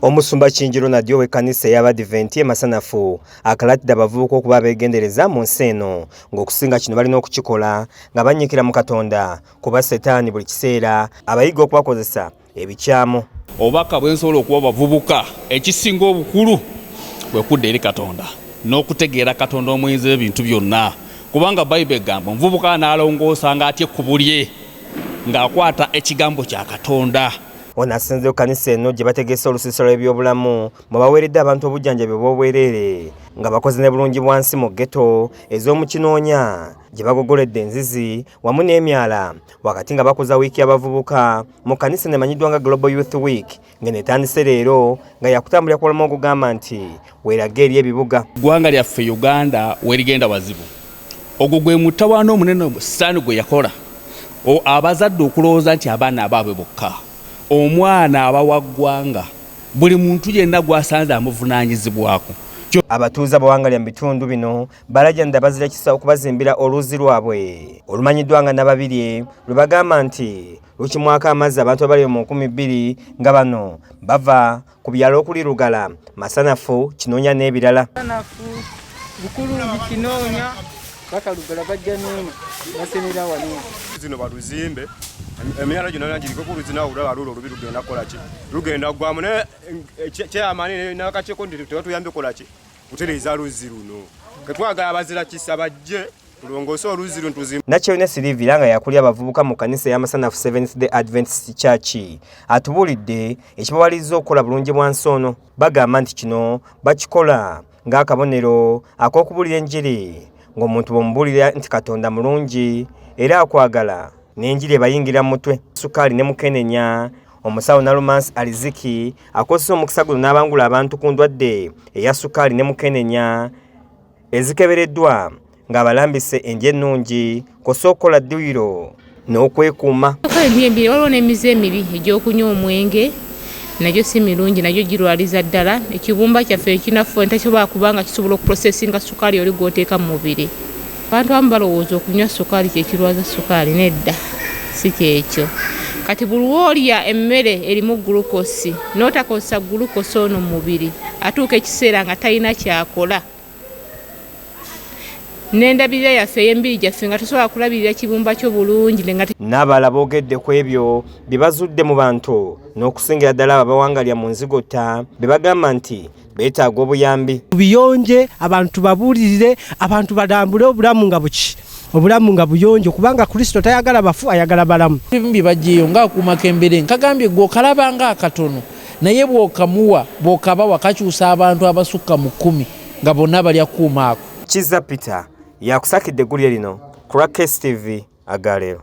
Omusumba Kinjiro Nadio w'ekkanisa y'Abadiventi Masanafu akalatidde abavubuka okuba beegendereza mu nsi eno ng'okusinga kino balina okukikola nga bannyikira mu Katonda kuba Setaani buli kiseera abayiga okubakozesa ebikyamu. Obubaka bwe nsobola okuwa abavubuka ekisinga obukulu bwe kudda eri Katonda n'okutegeera Katonda omuyinza ebintu byonna, kubanga Bayibuli egamba omuvubuka n'alongoosa ng'atya ekkubo lye ng'akwata ekigambo kya Katonda. Ono asinze ekkanisa eno gye bategese olusiisira lw'ebyobulamu mwe baweeredde abantu obujjanjabi obw'obwereere nga bakoze ne bulungi bwansi mu ghetto ez'omu Kinoonya gye bagogoledde enzizi wamu n'emyala wakati nga bakoza wiiki y'abavubuka mu kkanisa emanyiddwa nga Global Youth Week ng'eno etandise leero nga yakutambulira ku bulamu okugamba nti weerage eri ebibuga. Eggwanga lyaffe Uganda werigenda wazibu. Ogwo gwe mutawaana omunene Setaani gwe yakola abazadde okulowooza nti abaana abaabwe bokka. Omwana abawa ggwanga buli muntu yenna gwasanze amuvunaanyizibwako. Abatuuze abawangalya mu bitundu bino balajjanira bazira kisa okubazimbira oluuzi lwabwe olumanyiddwa nga Nababirye lwe bagamba nti lukimwako amazzi abantu abali mu 2,000 nga bano bava ku byalo okuli Lugala, Masanafu, Kinoonya n'ebirala. Masanafu, Bukulu, Kinoonya, paka Lugala bajja n'eno basemera wano. Zino baluzimbe emyala gino nangiriko ku luzina olulala lulo lubi lugenda kola ki lugenda gwamu ne kyamani nakacheko ndi tuyambe kola ki kutereza luzi luno ketwagala abazira kisa bajje tulongose oluzi luno tuzimbe. Nakyone Silivira nga yakuli abavubuka mu kanisa ya Masanafu Seventh Day Adventist Church atubulidde ekibawaliza okukola bulungi bwansi ono. Bagamba nti kino bakikola ng'akabonero ak'okubulira enjiri ng'omuntu bw'omubulira nti Katonda mulungi era akwagala n'enjiri ebayingira mu mutwe. Sukaali ne Mukenenya omusawo Nalumansi Aliziki akozesa omukisa guno n'abangula abantu ku ndwadde eya sukaali ne Mukenenya ezikebereddwa ng'abalambise enje ennungi kosa okukola dduyiro n'okwekuuma. Waliwo n'emize emibi egy'okunywa omwenge nagyo si mirungi, nagyo girwaliza ddala. Ekibumba kyaffe ekinafu entakisobola kubanga kisobola okuprosesinga sukaali oli gw'oteeka mu mubiri. Abantu abamu balowooza okunywa sukaali kye kirwaza sukaali, nedda si kyekyo. Kati buli lw'olya emmere erimu gulukosi n'otakozesa gulukosi ono mu mubiri atuuka ekiseera nga talina kyakola. N'endabirira yaffe ey'embiri gyaffe nga tosobola kulabirira kibumba kyo bulungi. N'abalala boogedde ku ebyo bye bazudde mu bantu n'okusingira ddala abawangalya mu nzigota be bagamba nti beetaaga obuyambi. Biyonje abantu babuulirire, abantu balambule obulamu nga buki obulamu nga buyonjo kubanga Kristo tayagala bafu, ayagala balamu. Ebimbi bagiyeyo ng'akuumako embere nkagambye gwe okalaba ng'akatono naye bw'okamuwa bw'okabawa kakyusa abantu abasukka mu 10 nga bonna balya kuuma ako. Kiza Peter yakusakidde eggulire lino ku Crackers TV agaleero.